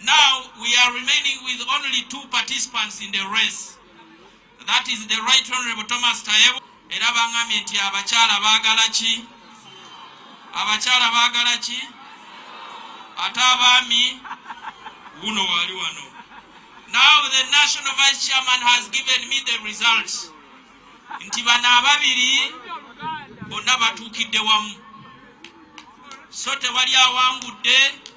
Now we are remaining with only 2 participants in the race. That is the Right Honorable Thomas Tayebu. Era bangamye nti abachala bagala ki? Abachala bagala ki? Ate abaami uno wali wano. Now the National Vice Chairman has given me the results. Nti bano ababiri bonna batuukidde wamu. So tewali awangudde.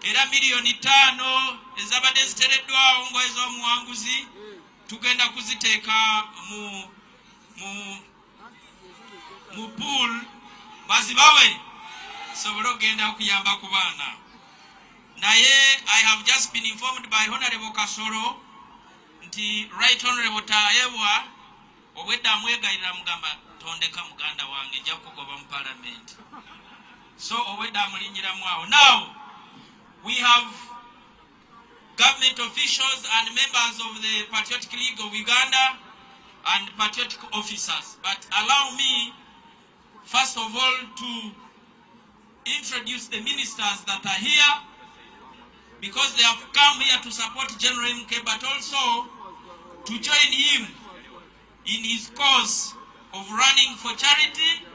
Era miliyoni 5 ezabadde zitereddwawo ng'ez'omuwanguzi tugenda kuziteeka mu pool bazibawe sobole okugenda okuyamba ku baana. Naye I have just been informed by Honorable Kasoro nti Right Honorable Tayewa obwedda amwegayirira mugamba tondeka muganda wange nja kugoba mu parliament. So obwedda amulinnyiramu awo. Now we have government officials and members of the Patriotic League of Uganda and patriotic officers. But allow me, first of all, to introduce the ministers that are here, because they have come here to support Gen.Mk, but also to join him in his cause of running for charity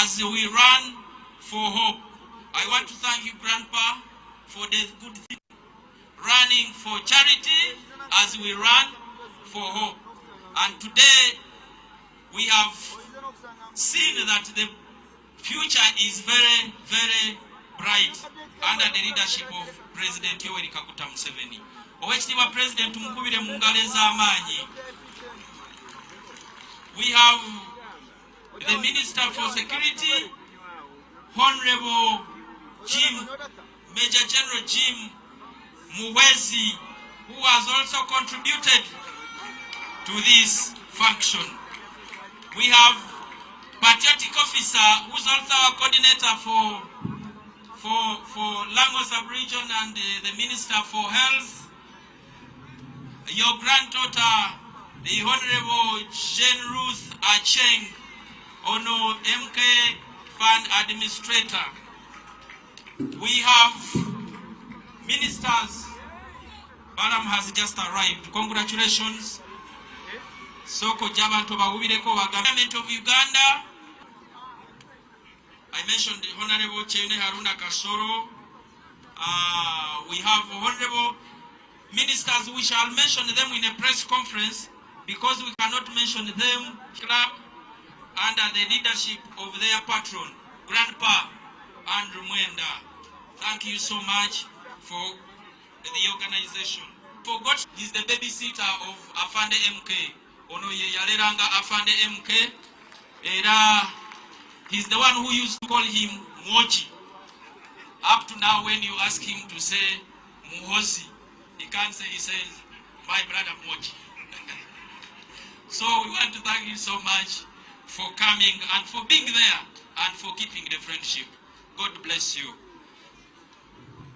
as we run for hope. I want to thank you, Grandpa, for the good thing, running for charity as we run for hope. And today we have seen that the future is very, very bright under the leadership of President Yoweri Kaguta Museveni. Owekitiibwa President mukubire mu ngalo ez'amaanyi. We have the Minister for Security, Honorable Major General Jim Muwezi, who has also contributed to this function. We have Patriotic Officer, who's also our coordinator for Lango Sub-Region and the Minister for Health. Your granddaughter, the Honorable Jane Ruth Acheng, Gen.Mk Fund Administrator. We have ministers. Balam has just arrived. Congratulations. Soko Jabanto Bawubireko wa Government of Uganda. I mentioned the Honorable Chene Haruna Kasoro. We have honorable ministers. We shall mention them in a press conference because we cannot mention them club under the leadership of their patron, Grandpa Andrew Mwenda. Thank you so much for the organization. For God is the babysitter of Afande MK. Ono ye yaleranga Afande MK. Era he's the one who used to call him Moji. Up to now, when you ask him to say Muhozi, he can't say, he says, my brother Moji. So we want to thank you so much for coming and for being there and for keeping the friendship. God bless you.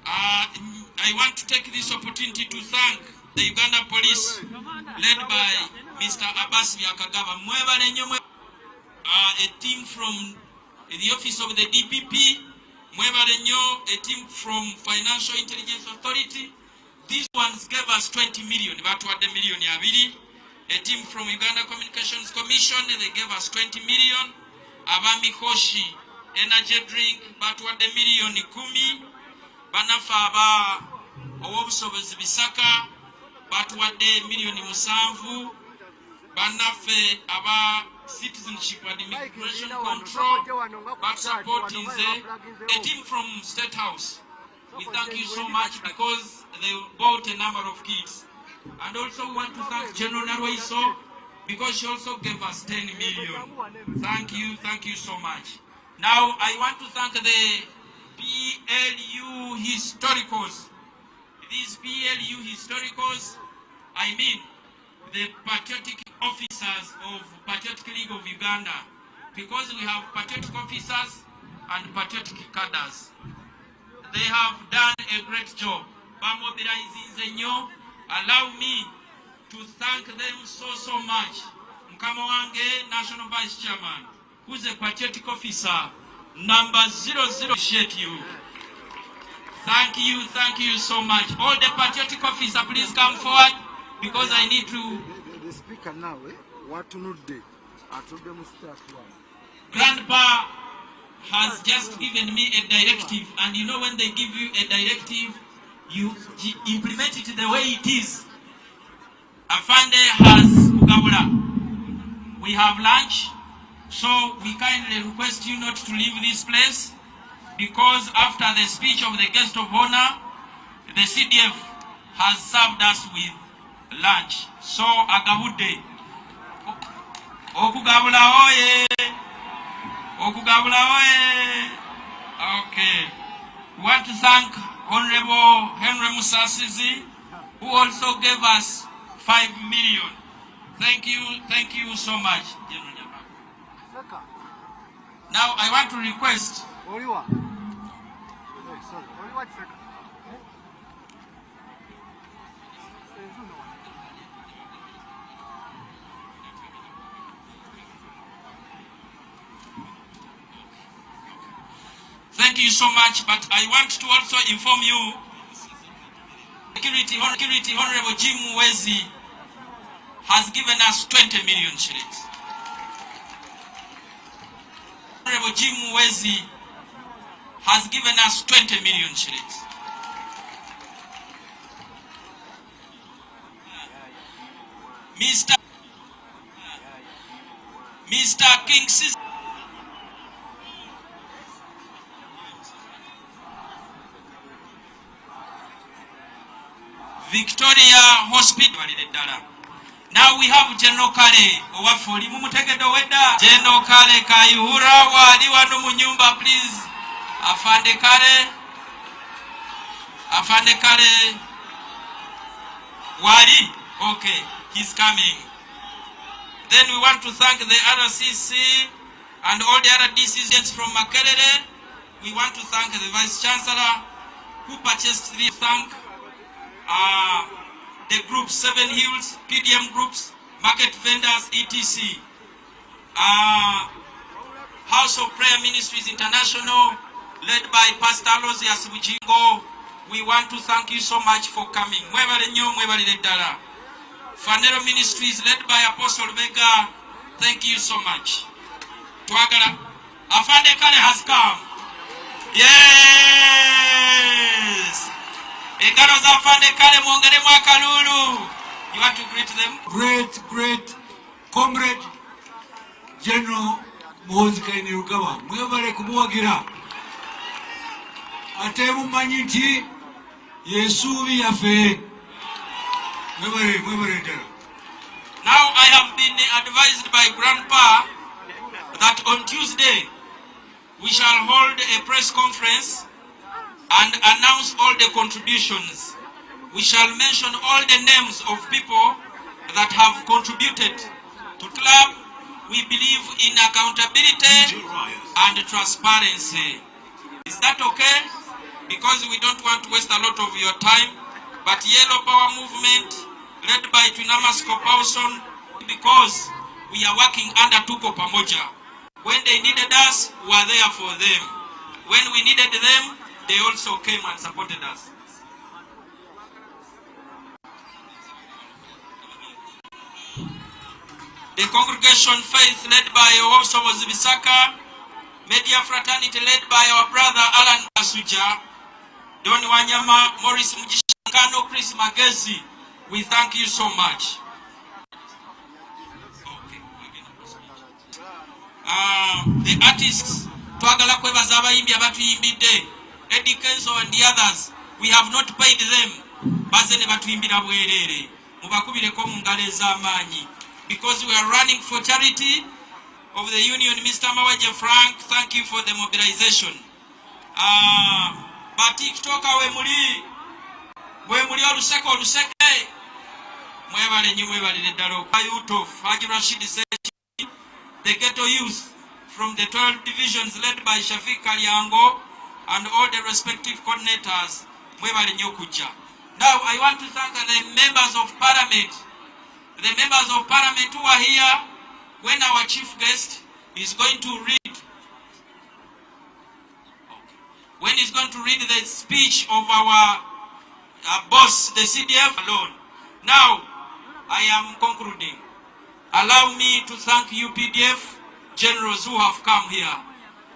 I want to take this opportunity to thank the Uganda Police, led by Mr. Abbas Byakagaba. A team from the Office of the DPP, a team from Financial Intelligence Authority. These ones gave us 20 million. A team from Uganda Communications Commission, they gave us 20 million. Abami Koshi Energy Drink, batwadde million 10. Banafa aba owobusobozi Bisaka, batwadde million 7. Banafe aba Citizenship and Immigration Control, but supporting a team from State House. We thank you so much because they bought a number of kits. And also we want to thank General Narwaiso because she also gave us 10 million. Thank you so much. Now I want to thank the PLU Historicals. These PLU Historicals, I mean the patriotic officers of Patriotic League of Uganda, because we have patriotic officers and patriotic cadres. They have done a great job. Allow me to thank them so much. Mkama wange, National Vice Chairman, who's a patriotic officer, number 00. Appreciate you. Thank you so much. All the patriotic officer, please come forward because I need to. The speaker now, what to know day? Grandpa has just given me a directive, and you know when they give you a directive, you implement it the way it is. Afande has Ugabula. We have lunch, so we kindly request you not to leave this place, because after the speech of the guest of honor, the CDF has served us with lunch. So Agabude. Okugabula oye. Okugabula oye. Okay. We want to thank Honorable Henry Musasizi, who also gave us 5 million. Thank you so much, Gen.Mk. Now I want to request. Thank you so much, but I want to also inform you, Security Honorable Gen.Mk has given us 20 million shillings. Honorable Gen.Mk has given us 20 million shillings. Mr. King's Victoria Hospital. Now we have Gen.Mk. Owafuli mumutegedo weda. Gen.Mk Kayihura wali wano munyumba, please. Afande Kale. Wali? Okay, he's coming. Then we want to thank the RCC and all the other decisions from Makerere. We want to thank the Vice Chancellor who purchased this. Thank the groups, 7 Hills, PDM groups, market vendors, etc. House of Prayer Ministries International, led by Pastor Alozias Bujingo. We want to thank you so much for coming. Fanero Ministries, led by Apostle Vega, thank you so much. Twagala, Afande Kale has come. Yes! Egaroza Afande Kale mwongere mwakalulu. You want to greet them? Great comrade General Muhoozi Kainerugaba. Mwebale kumuwagira. Ate mumanyi nti Yesuubi yaffe. Now I have been advised by Grandpa that on Tuesday we shall hold a press conference and announce all the contributions. We shall mention all the names of people that have contributed to club. We believe in accountability and transparency. Is that okay? Because we don't want to waste a lot of your time. But Yellow Power Movement, led by Twinamas Kopauson, because we are working under Tuko Pamoja. When they needed us, we were there for them. When we needed them, they also came and supported us. The congregation Faith, led by Owosobo Zibisaka, Media Fraternity, led by our brother Alan Asuja, Don Wanyama, Morris Mujishakano, Chris Magezi, we thank you so much. The artists, Twagala Kwebaza abayimbi abatuyimbidde, Eddie Kenzo and the others, we have not paid them. Bazene batuyimbira bwerere. Mubakubireko mu ngalo ez'amaanyi. Because we are running for charity of the union. Mr. Mawaje Frank, thank you for the mobilization. But TikTok we muli oluseke mwebale nnyo mwebalire ddala. Youth of Haji Rashid Sechi, the ghetto youth from the 12 divisions led by Shafiq Kalyango and all the respective coordinators, mwebale nnyo kujja. Now I want to thank the members of parliament. The members of parliament who are here when our chief guest is going to read. When he's is going to read the speech of our boss, the CDF alone. Now, I am concluding. Allow me to thank you, PDF generals who have come here.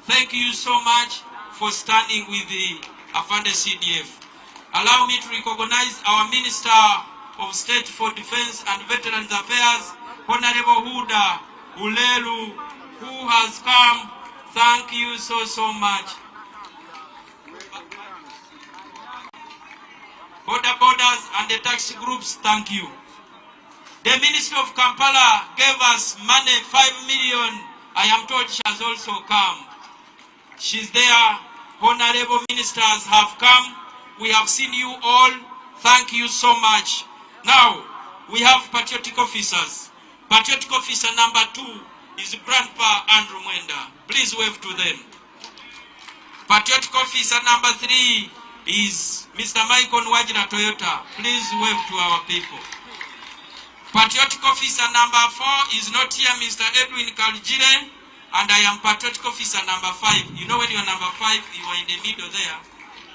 Thank you so much for standing with the Afande CDF. Allow me to recognize our Minister of State for Defense and Veterans Affairs, Honorable Huda Ulelu, who has come. Thank you so much. Borders and the taxi groups, thank you. The Minister of Kampala gave us money, 5 million. I am told she has also come. She's there. Honorable ministers have come. We have seen you all. Thank you so much. Now, we have patriotic officers. Patriotic officer number 2 is Grandpa Andrew Mwenda. Please wave to them. Patriotic officer number 3 is Mr. Michael Wajira Toyota. Please wave to our people. Patriotic officer number 4 is not here, Mr. Edwin Kaljire, and I am patriotic officer number 5. You know when you are number 5, you are in the middle there.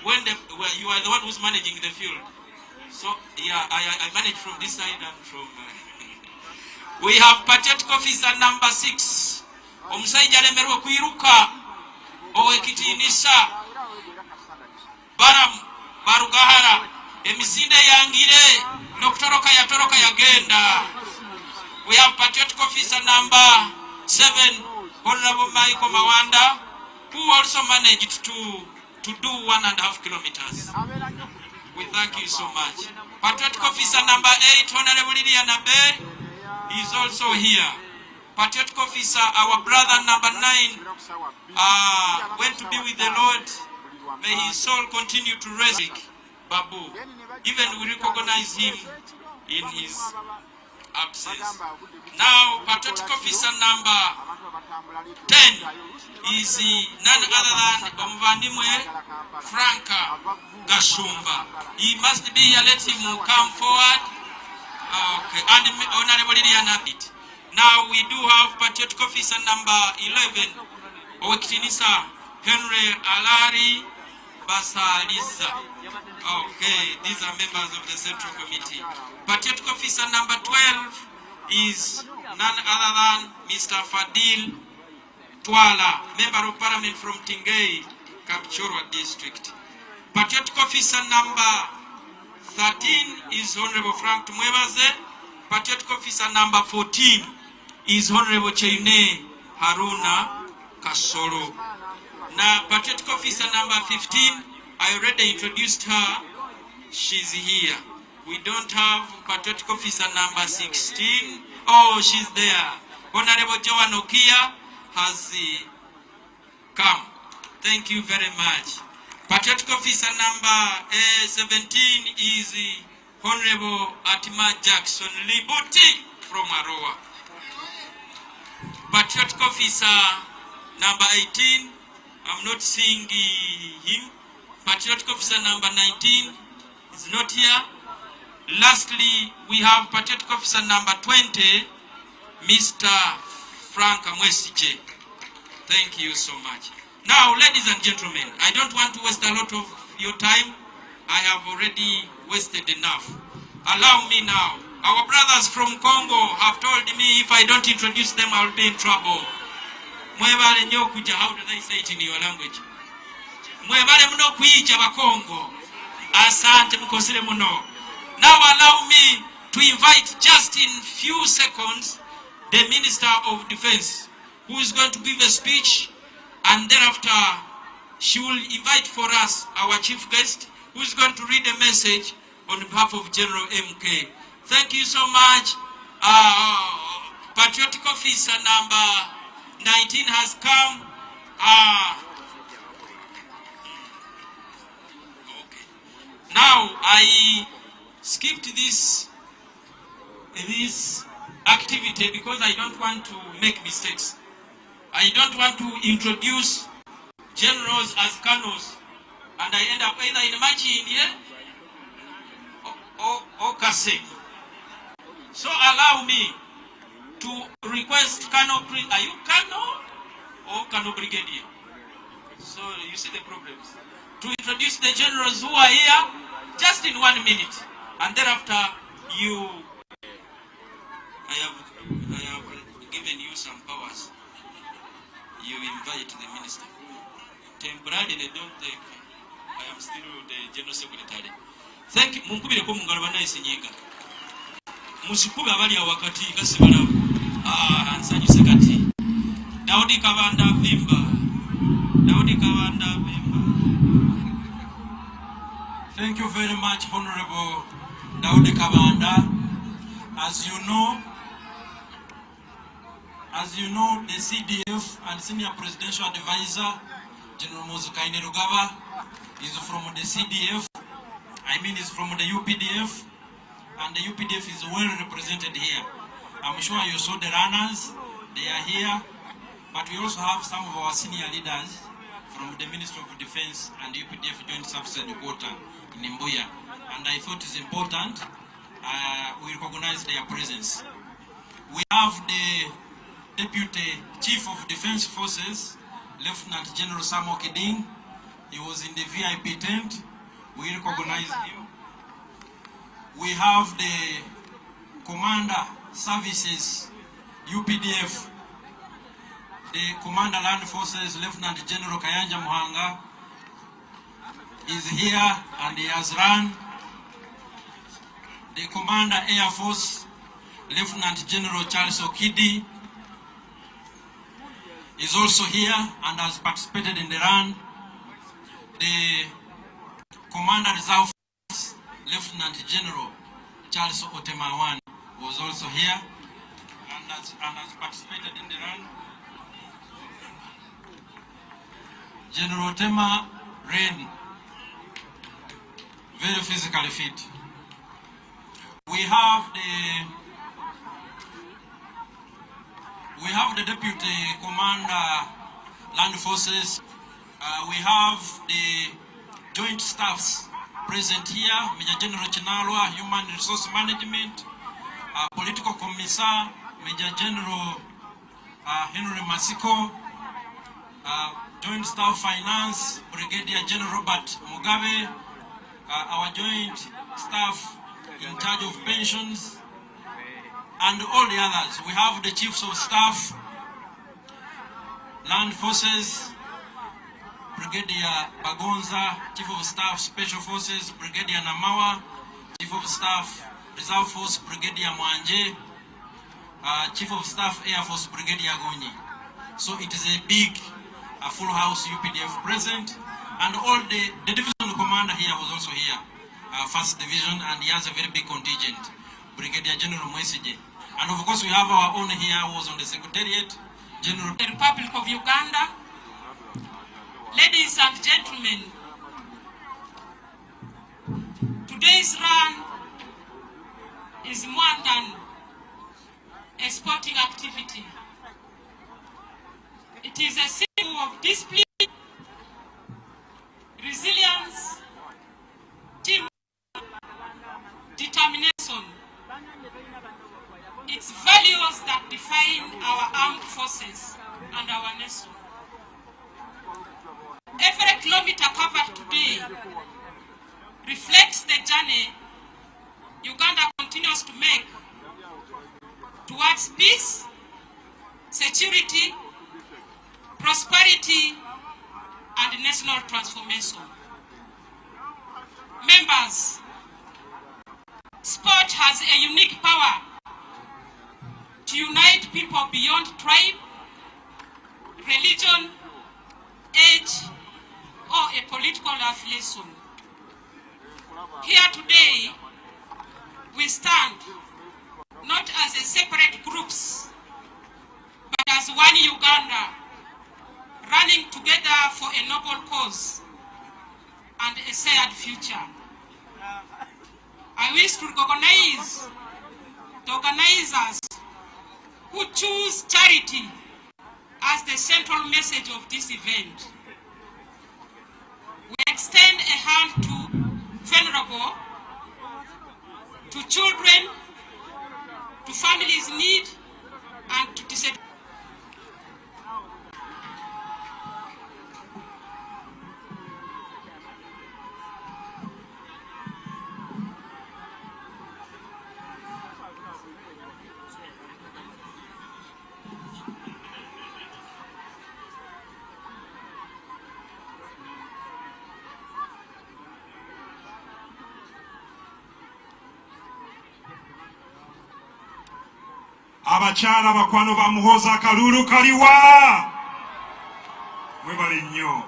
When you are the one who's managing the field. So yeah, I manage from this side and from. We have patriotic officer number 6. Omusaija lemerwa kuiruka owekitiinisa Baram Barugahara emisinde yangire nokutoroka yatoroka yagenda. We have patriotic officer number 7, Honorable Michael Mawanda, who also managed to do 1.5 kilometers. We thank you so much. Patriotic officer number 8, Honorable Liliana Bay, is also here. Patriotic officer, our brother number 9, went to be with the Lord. May his soul continue to rest. Babu. Even we recognize him in his absence. Now, patriotic officer number 10 is none other than Omvandimwe Franka Gashumba. He must be here. Let him come forward. Okay. And Honorable Liliana Pitt. Now, we do have patriotic officer number 11, Owekitinisa Henry Alari Basaliza. Okay, these are members of the Central Committee. Patriotic officer number 12 is none other than Mr. Fadil Twala, Member of Parliament from Tingei, Kapchorwa District. Patriotic officer number 13 is Honorable Frank Tumwebaze. Patriotic officer number 14 is Honorable Cheine Haruna Kasoro. Now, patriotic officer number 15, I already introduced her. She's here. We don't have patriotic officer number 16. Oh, she's there. Honorable Joan Okia has come. Thank you very much. Patriotic officer number 17 is Honorable Atima Jackson Libuti from Aroa. Patriotic officer number 18, I'm not seeing him. Patriotic officer number 19 is not here. Lastly, we have patriotic officer number 20, Mr. Frank Amwesije. Thank you so much. Now, ladies and gentlemen, I don't want to waste a lot of your time. I have already wasted enough. Allow me now. Our brothers from Congo have told me if I don't introduce them, I'll be in trouble. Mwebale nyokuja, how do they say it in your language? Mwebale muno kuija bakongo. Asante mkosile muno. Now allow me to invite just in few seconds the Minister of Defense, who is going to give a speech, and thereafter she will invite for us our chief guest, who is going to read a message on behalf of Gen.Mk. Thank you so much. Patriotic officer number 19 has come. Okay. Now I skipped this activity because I don't want to make mistakes. I don't want to introduce generals as colonels, and I end up either in Machi India or Kasek. So allow me to request Colonel. Are you Colonel or Colonel Brigadier? So you see the problems. to introduce the generals who are here just in 1 minute, and thereafter I have given you some powers. You invite the minister. Temporarily, don't think I am still the general secretary. Thank you. Munkubire ko mungalaba naye sinyiga. Musikube abali awakati kasibala. Ansanyuse kati. Daudi Kabanda Vimba. Daudi Kabanda Vimba. Thank you very much, Honorable Daudi Kabanda. As you know, the CDF and Senior Presidential Advisor, Gen.Mk Rugaba, is from the CDF. Is from the UPDF, and the UPDF is well represented here. I'm sure you saw the runners, they are here, but we also have some of our senior leaders from the Ministry of Defense and UPDF Joint Service Headquarters in Mbuya, and I thought it's important we recognize their presence. We have the Deputy Chief of Defense Forces, Lieutenant General Samuel Kiding. He was in the VIP tent. We recognize him. We have the Commander Services, UPDF, the Commander Land Forces, Lieutenant General Kayanja Muhanga, is here and he has run. The Commander Air Force, Lieutenant General Charles Okidi, is also here and has participated in the run. The Commander Reserve Force, Lieutenant General Charles Otemawan, was also here and has participated in the run. General Otema Rain, very physically fit. We have the Deputy Commander Land Forces. We have the Joint Staffs present here, Major General Chinalwa, Human Resource Management, Political Commissar, Major General Henry Masiko, Joint Staff Finance, Brigadier General Robert Mugabe, our Joint Staff in charge of pensions, and all the others. We have the Chiefs of Staff, Land Forces, Brigadier Bagonza, Chief of Staff, Special Forces, Brigadier Namawa, Chief of Staff, Reserve Force, Brigadier Mwanje, Chief of Staff, Air Force, Brigadier Gonyi. So it is a big, full house UPDF present, and all the divisional commander here was also here, 1st Division, and he has a very big contingent, Brigadier General Mwesije. And of course we have our own here who was on the Secretariat, General. The Republic of Uganda. Ladies and gentlemen, today's run is more than a sporting activity. It is a symbol of discipline, resilience, teamwork, determination. It's values that define our armed forces and our nation. Every kilometer covered today reflects the journey Uganda continues to make towards peace, security, prosperity, and national transformation. Members, sport has a unique power to unite people beyond tribe, religion, age, or a political affiliation. Here today, we stand not as a separate groups, but as one Uganda, running together for a noble cause and a shared future. I wish to recognize the organizers who choose charity as the central message of this event. We extend a hand to vulnerable, to children, to families in need, and to disadvantaged. Abakyala bakwano ba Muhoozi akalulu kaliwa. Mwebale nnyo.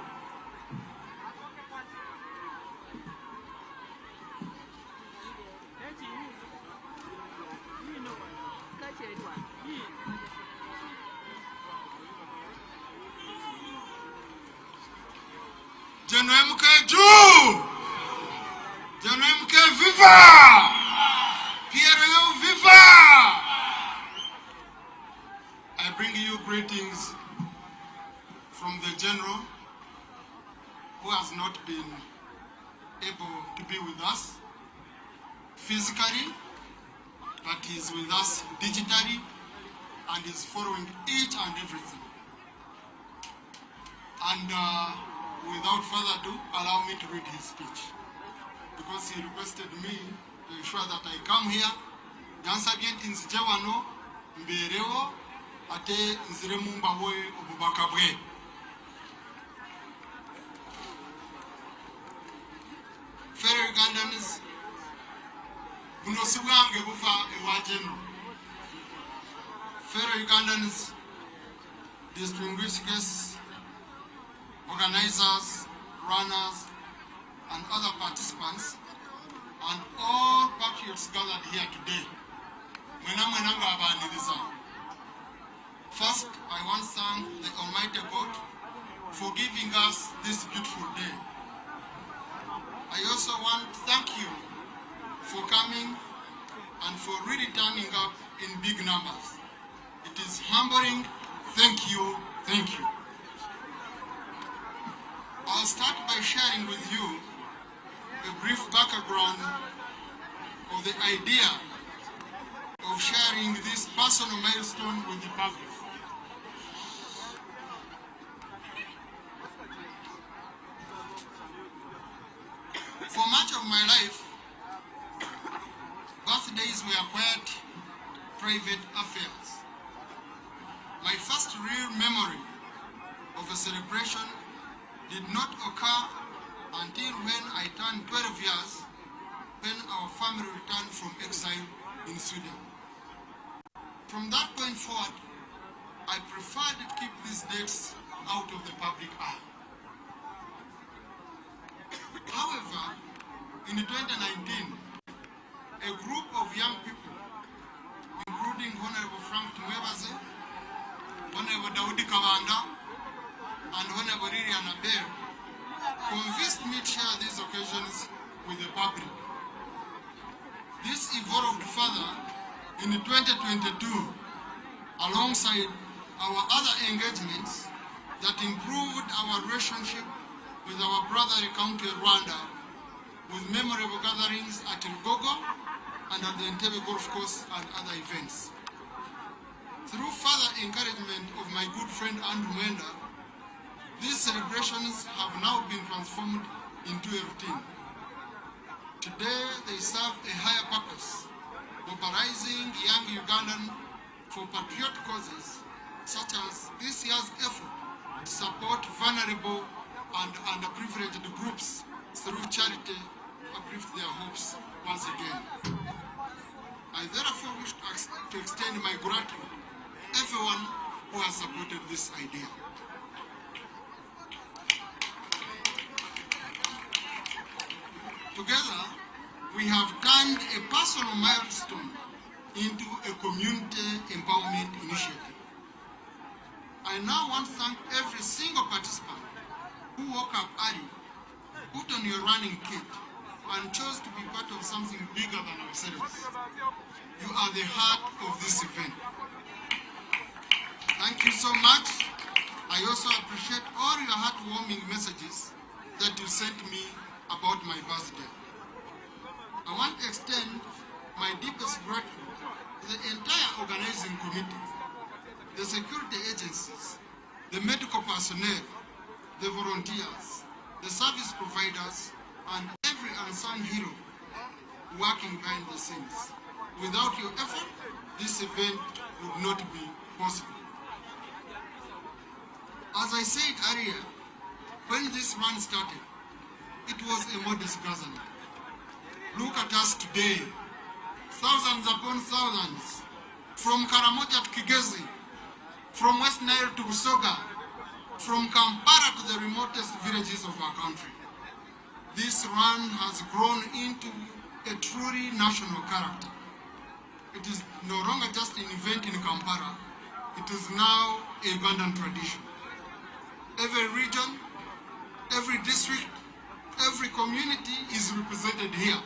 Gen.Mk juu! Gen.Mk viva! PRO viva! I bring you greetings from the General who has not been able to be with us physically, but is with us digitally and is following each and everything. And without further ado, allow me to read his speech, because he requested me to ensure that I come here. Yansabye nti nzije wano mbeerewo ate nziremu mbawe obubaka bwe. Fellow Ugandans, buno si bwange buva ewa General. Fellow Ugandans, distinguished guests, organizers, runners, and other participants, and all patriots gathered here today. First, I want to thank the Almighty God for giving us this beautiful day. I also want to thank you for coming and for really turning up in big numbers. It is humbling. Thank you. Thank you. I'll start by sharing with you a brief background of the idea of sharing this personal milestone with the public. For much of my life, birthdays were quite private affairs. My first real memory of a celebration did not occur until when I turned 12 years, when our family returned from exile in Sweden. From that point forward, I preferred to keep these dates out of the public eye. However, in 2019, a group of young people, including Honorable Frank Tumwebaze, Honorable Daudi Kawanda, and Honorable Lilian Abel, convinced me to share these occasions with the public. This evolved further in 2022, alongside our other engagements that improved our relationship with our brotherly country Rwanda, with memorable gatherings at Rugogo and at the Entebbe Golf Course and other events. Through further encouragement of my good friend Andrew Mwenda, these celebrations have now been transformed into a routine. Today, they serve a higher purpose, mobilizing young Ugandan for patriotic causes, such as this year's effort to support vulnerable and underprivileged groups through charity, uplift their hopes once again. I therefore wish to extend my gratitude to everyone who has supported this idea. Together, we have turned a personal milestone into a community empowerment initiative. I now want to thank every single participant who woke up early, put on your running kit, and chose to be part of something bigger than ourselves. You are the heart of this event. Thank you so much. I also appreciate all your heartwarming messages that you sent me about my birthday. I want to extend my deepest gratitude to the entire organizing committee, the security agencies, the medical personnel, the volunteers, the service providers, and every unsung hero working behind the scenes. Without your effort, this event would not be possible. As I said earlier, when this run started, it was a modest gathering. Look at us today, thousands upon thousands, from Karamoja to Kigezi, from West Nile to Busoga, from Kampala to the remotest villages of our country. This run has grown into a truly national character. It is no longer just an event in Kampala, it is now a Ugandan tradition. Every region, every district, every community is represented here.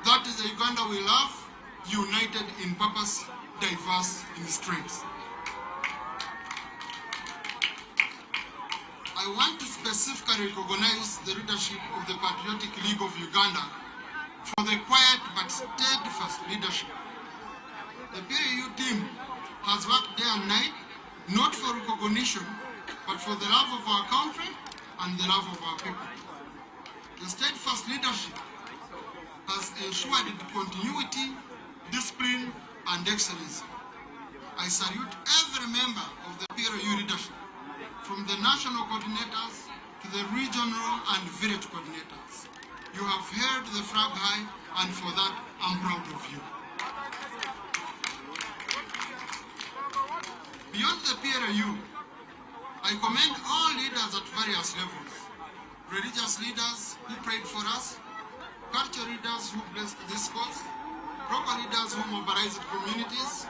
That is the Uganda we love, united in purpose, diverse in strength. I want to specifically recognize the leadership of the Patriotic League of Uganda for the quiet but steadfast leadership. The PAU team has worked day and night, not for recognition, but for the love of our country and the love of our people. The steadfast leadership has ensured continuity, discipline, and excellence. I salute every member of the PAU leadership, from the national coordinators to the regional and village coordinators. You have held the flag high, and for that, I'm proud of you. Beyond the PRU, I commend all leaders at various levels. Religious leaders who prayed for us, cultural leaders who blessed this cause, local leaders who mobilized communities,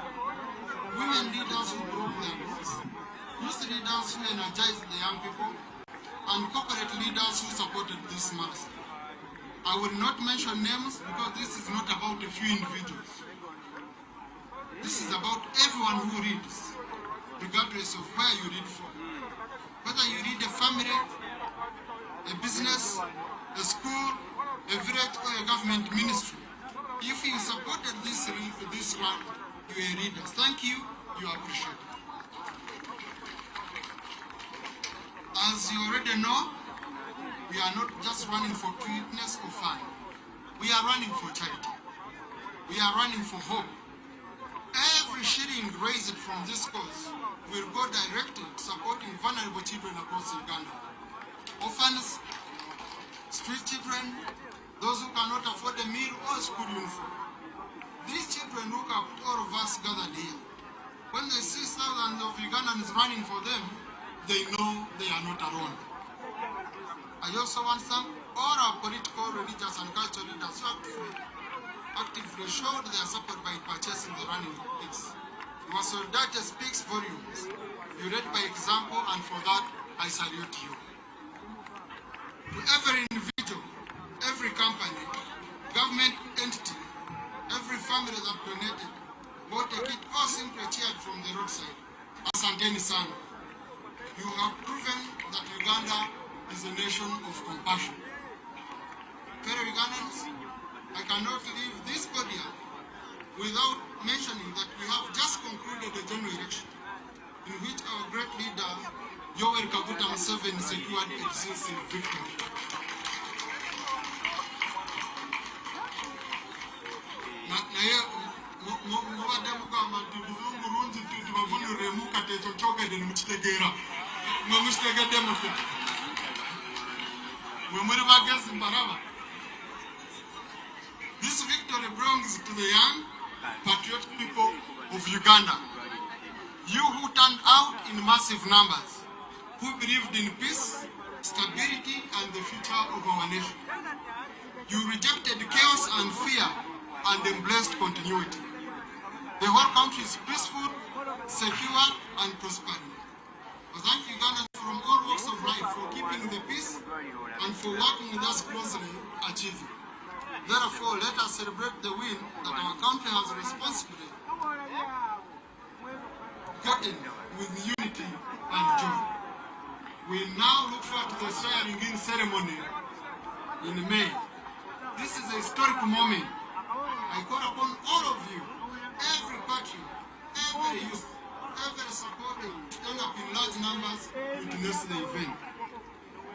women leaders who broke their rules, youth leaders who energized the young people, and corporate leaders who supported this marathon. I will not mention names because this is not about a few individuals. This is about everyone who reads, regardless of where you read from. Whether you read a family, a business, a school, a village, or a government ministry. If you supported this run, you are readers. Thank you, you are appreciated. As you already know, we are not just running for fitness or fun. We are running for charity. We are running for hope. Every shilling raised from this cause will go directly to supporting vulnerable children across Uganda. Orphans, street children, those who cannot afford a meal or school uniform. These children look up to all of us gathered here. When they see thousands of Ugandans running for them, they know they are not alone. I also want to thank all our political, religious, and cultural leaders who actively showed their support by purchasing the running kits. Your solidarity speaks volumes. You led by example, and for that, I salute you. To every individual, every company, government entity, every family that donated, bought a kit or simply cheered from the roadside, asanteni sana. You have proven that Uganda is a nation of compassion. Fellow Ugandans, I cannot leave this podium without mentioning that we have just concluded a general election in which our great leader, Yoweri Kaguta Museveni, secured a decisive victory. This victory belongs to the young, patriotic people of Uganda. You who turned out in massive numbers, who believed in peace, stability, and the future of our nation. You rejected chaos and fear and embraced continuity. The whole country is peaceful, secure, and prospering. I thank Ugandans from all walks of life for keeping the peace and for working with us closely to achieve it. Therefore, let us celebrate the win that our country has responsibly gotten with unity and joy. We now look forward to the swearing-in ceremony in May. This is a historic moment. I call upon all of you, every patriot, every youth, every supporter, to stand up in large numbers to witness the event.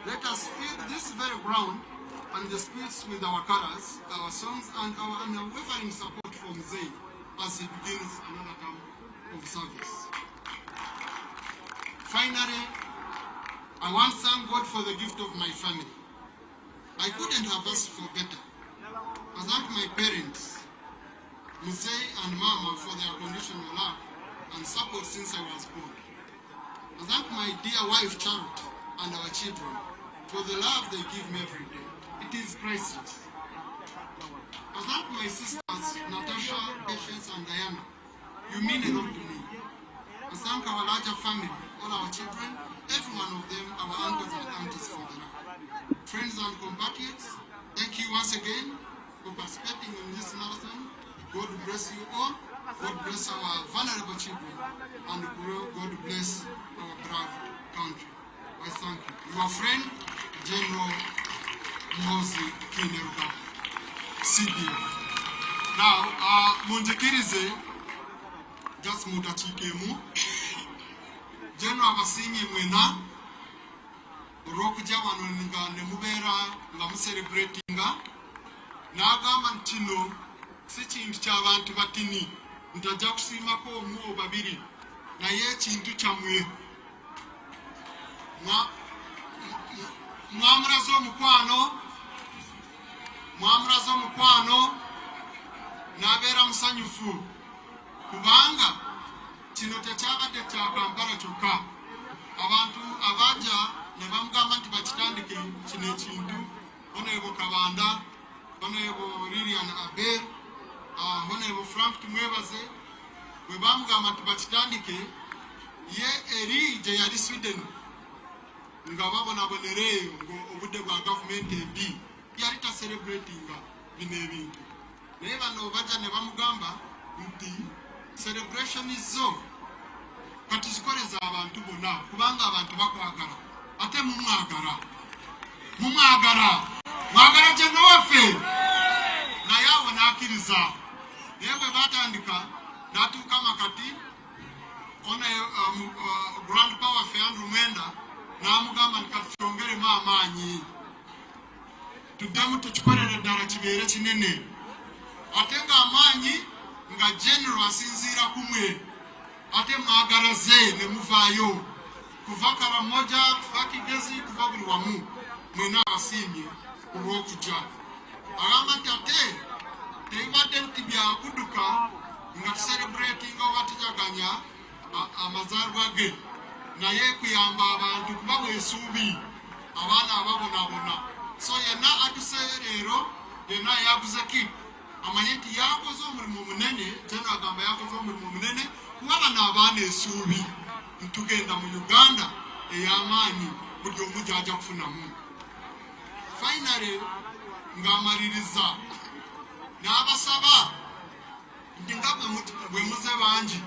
Let us fill this very ground and the streets with our colors, our songs, and our unwavering support from Zay as he begins another term of service. Finally, I want to thank God for the gift of my family. I couldn't have asked for better. I thank my parents, Musei and Mama for their unconditional love and support since I was born. I thank my dear wife Charity and our children for the love they give me every day. It is priceless. I thank my sisters Natasha, Patience and Diana. You mean a lot to me. I thank our larger family, all our children, every one of them, our uncles and aunties for the love. Friends and compatriots, thank you once again for participating in this marathon. God bless you all. God bless our vulnerable children. And God bless our brave country. I thank you. Your friend, Gen.Mk, CDF. Now, Munjikirize, just Mutachikemu. General Abasinyi Mwena, Rokuja Wanuninga, Nemubera, Lamu celebratinga, Nagama Ntino, Sichintu Chabantu Batini, Ntajakusimako Muo Babiri, na ye Chintu Chamwe. Mwamurazo mukwano, nabera musanyufu. Kubanga, kino tekyabadde kya Kampala kyokka. Abantu abaja ne bamugamba nti bakitandike kino ekintu. Honorable Kabanda, Honorable Lilian Abe, Honorable Frank Tumwebaze, bwe bamugamba nti bakitandike, ye eri gye yali Sweden nga babonabonere obudde bwa gavumenti embi yali taselebratinga bino ebintu. Naye bano bajja ne bamugamba nti celebration zo kati zikoleza abantu bonna kubanga abantu bakwagala ate mumwagala General waffe naye awo n'akkiriza. Naye bwe batandika n'atuuka makati ono grandpa waffe Andrew Mwenda n'amugamba nti kati kyongeremu amaanyi tuddemu tukikolere ddala kibeere kinene ate ng'amaanyi nga general asinziira kumwe ate mwagala ze ne muvaayo kuva Karamoja kuva Kigezi kuva buli wamu mwena abasiimye olw'okujja. Agamba nti ate tebibadde nti byakudduka nga tucelebratinga oba tujaganya amazaalibwa ge naye kuyamba abantu kuba bwesuubi abaana ababonabona. So yenna atuse leero yenna yaguze ki amanye nti yakoze omulimu omunene. Tena agamba yakoze omulimu omunene kuba bano abaana esuubi ntugenda mu Uganda ey'amaanyi buli omu gy'ajja kufunamu. Finally ng'amaliriza n'abasaba nti nga bwe muze bangi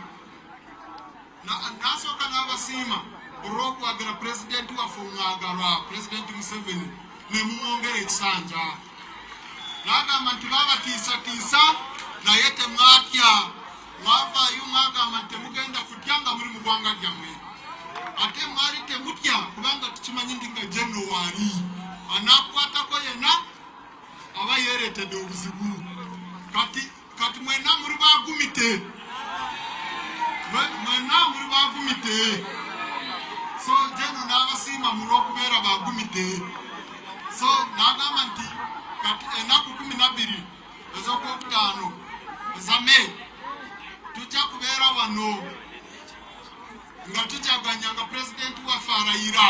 n'asooka n'abasiima olw'okwagira pulezidenti waffe omwagalwa Pulezidenti Museveni ne mumwongera ekisanja. N'agamba nti babatiisatiisa naye temwatya mwavaayo mwagamba nti temugenda kutya nga muri mu ggwanga lyammwe ate mwali temutya kubanga tukimanyi nti nga General waali anaakwatako yenna aba yeereetedde obuzibu. Kati mwenna muri baagumite so General n'abasiima mu lw'okubeera baagumite. So n'agamba nti kati ennaku 12 ez'okwokutaano eza May tujja kubeera wano nga tujaganya nga pulezidenti waffe arayira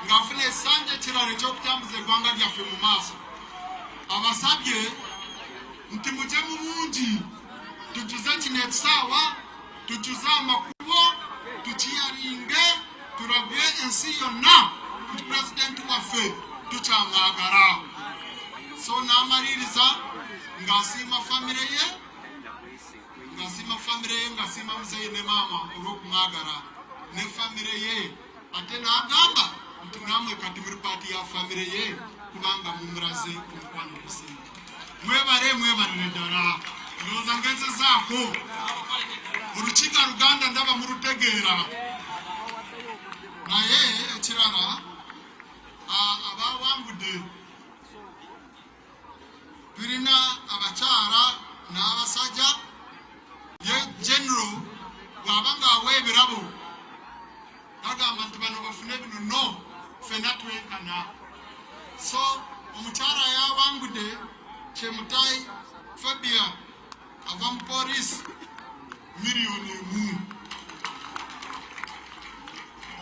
ng'afuna essanja ekirala ekyokutambuza eggwanga lyaffe mu maaso. Abasabye nti muje mu bungi tujuze kino ekisaawa, tujuze amakubo, tukiyalinge, turage ensi yonna nti pulezidenti waffe tukyamwagala. So n'amaliriza ng'asiima famire ye, ng'asiima muzeeyi ne maama olw'okumwagala ne famire ye. Ate n'agamba nti namwe kati muri paati ya famire ye kubanga mumulaze omukwano gusinga. Mwebalire ddala. Ndowooza ngezezaako olukiga Luganda ndaba murutegeera. Naye ekirala abawangudde tulina abakyala n'abasajja. Ye General bw'aba ng'awa ebirabo agamba nti bano bafune bino no ffenna twenkana. So omukyala yawangudde Kyemutayi Fabia avam police million emu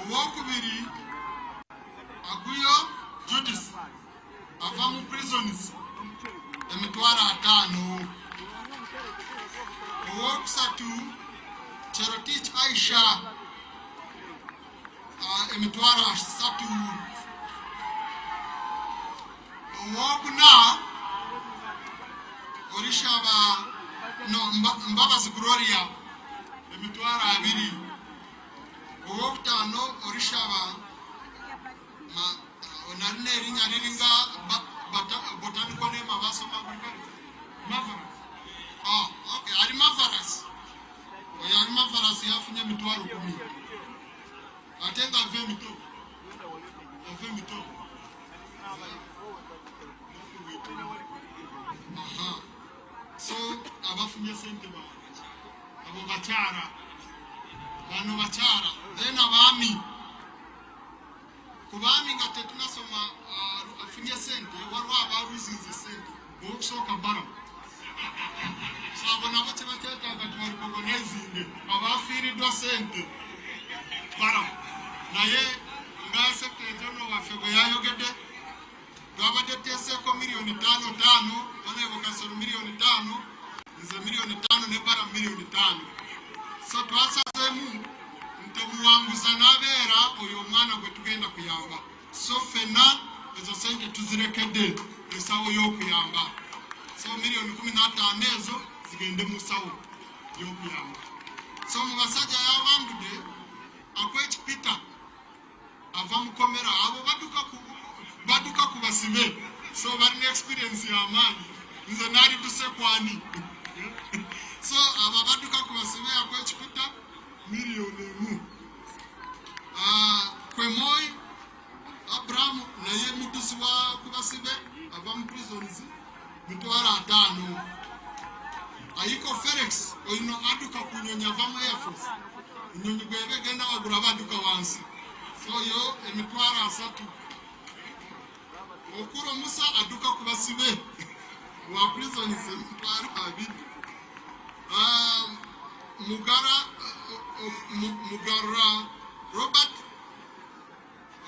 owokubiri aguyo Judice avam prisons emitwaro 5 owokusatu Cherotich Aisha emitwaro 3 owokuna orishaba no Mbabazi Gloria emitwaro 2 owokutano orishaba onarine ringa botanical name abaso Marvelous. Okay, ari Marvelous. Oyari Marvelous yafunye mitwaro 10. Atenga vemito. So abafunye sente ba. Abo bachara. Bano bachara. Then abami. Kubami ngate tunasoma afunye sente warwa abaruzinze sente. Okusoka bara. So abona bachema teta batwari kogonezinde. Abafiri do sente. Bara. Naye nga secretary wa fego yayogede. Twabadetese ko milioni 5 bane bokasoro milioni 5 nze milioni 5 ne bara milioni 5 so twasazemu ntemu wangu sanabera oyo mwana gwe tugenda kuyamba so fena ezo sente tuzirekede esawo yo kuyamba so milioni 15 ezo zigende mu sawo yo kuyamba so mubasaja yabandude akwech Peter ava mukomera abo baduka kubasibe so bari experience ya amani nze nari dusekwani so aba baduka kubasibe akwech Peter milioni 1 kwemoy Abraham naye mutusi wa kubasibe ava mu prisons mitwara 5 ayiko Felix oyino aduka kunyonya ava mu Air Force nyonyi gwebe genda wagura baduka wansi so yo emitwara 3 okuro Musa aduka kubasibe wa prisons emitwara 2 Mugara Robert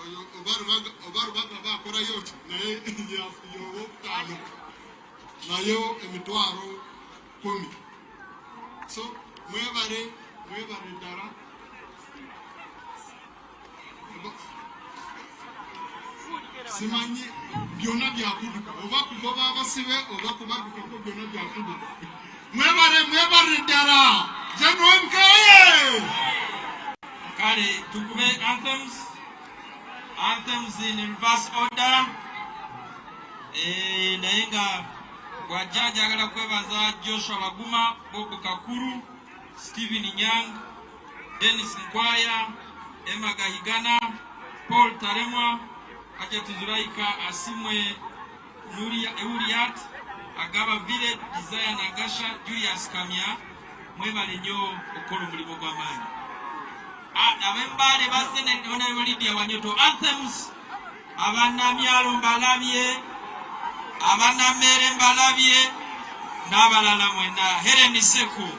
oyo obaru bakora yote naye yo tano nayo emitwaro 10 so mwebare dara simanyi byona byakuduka oba kugoba basibe oba kubaduka ko byona byakuduka mwebare dara Gen.Mk kale tukube anthems in reverse order nayenga gwajanja agala kwebaza Joshua Baguma, Bob Kakuru, Stephen Nyang, Dennis Nkwaya, Emma Gahigana, Paul Taremwa, Ajatuzuraika Asimwe Uriat, Agaba Village, Desire Nagasha, Julius Kamia, mwebale nnyo okukola omulimu gw'amaanyi. Abembale basene Honorable Lydia Wanyoto anthems abanamyalo mbalabye abanamere mbalabye n'abalala mwena Helen Seku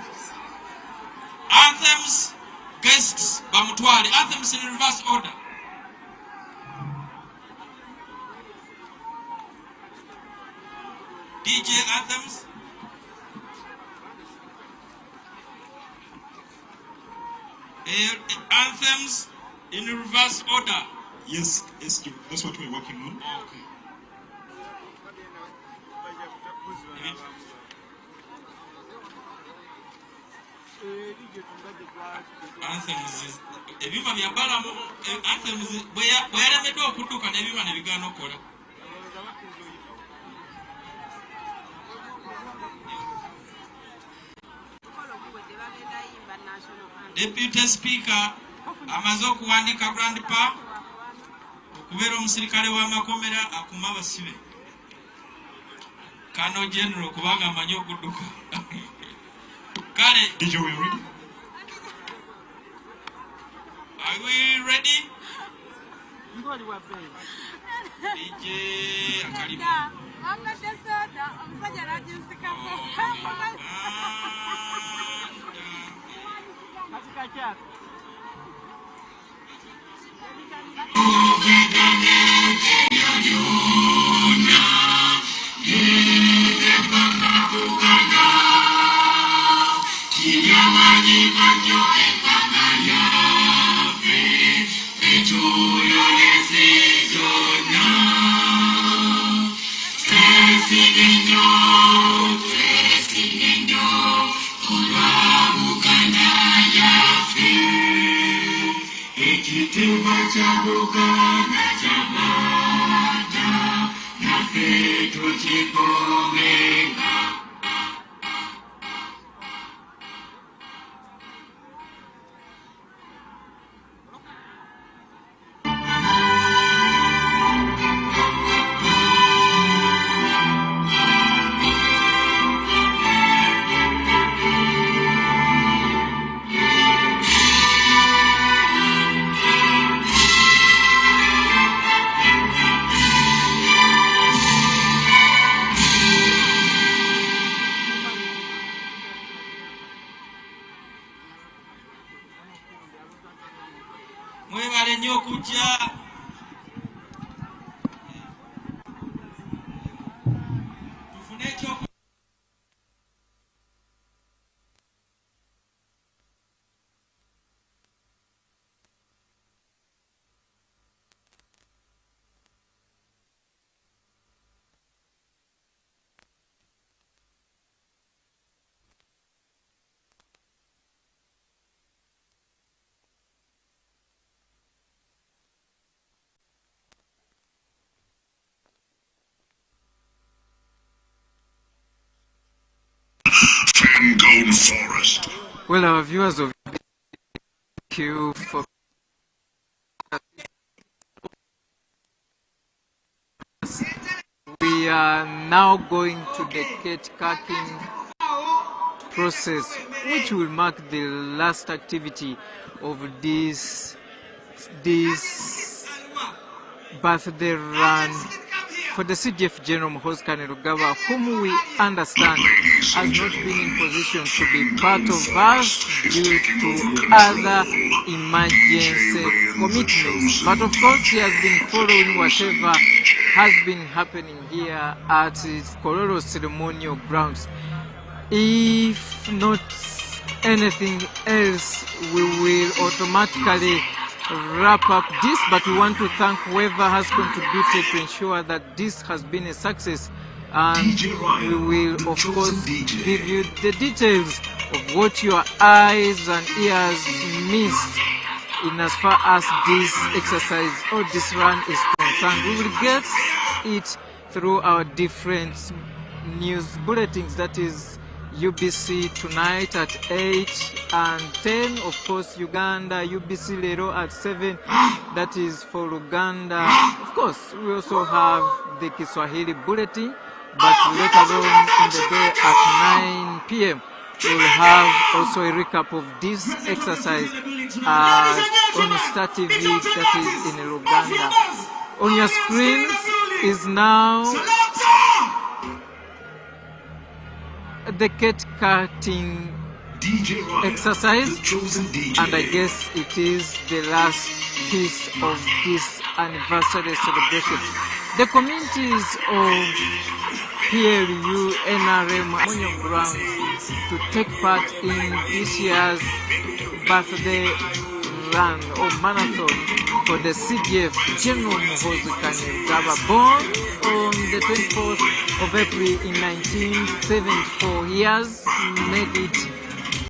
anthems guests bamutwale anthems in reverse order. DJ anthems. Anthems in reverse order. Yes, that's what we're working on. Okay. Anthems. Ebima bya balamu anthems bweyalemeddwa okutuuka n'ebima ne bigaana okukola. Deputy Speaker amaze okuwandika grandpa okubeera omusirikale w'amakomera akuma abasibe. Kano General kubanga amanyi okudduka. Kale, DJ, we ready? Are we ready? DJ Akalimu. Mwebale nnyo okujja. Tufune ekyoku Forest. Well, our viewers of thank you for we are now going to the cake cutting process, which will mark the last activity of this birthday run for the CDF Gen.Mk Kainerugaba, whom we understand has not been in position to be part of us due to other emergency commitments. But of course, he has been following whatever has been happening here at his Kororo ceremonial grounds. If not anything else, we will automatically wrap up this, but we want to thank whoever has contributed to ensure that this has been a success, and we will of course give you the details of what your eyes and ears missed in as far as this exercise or this run is concerned. We will get it through our different news bulletins, that is UBC tonight at 8 and 10, of course Uganda UBC Lero at 7, that is for Uganda. Of course we also have the Kiswahili bulletin, but later on in the day at 9 p.m. we will have also a recap of this exercise on Star TV, that is in Uganda. On your screens is now the cake cutting exercise, and I guess it is the last piece of this anniversary celebration. The communities of PLU, NRM, Monyo Grounds to take part in this year's birthday run or marathon for the CDF Gen.Mk Kainerugaba, born on the 24th of April in 1974. He has made it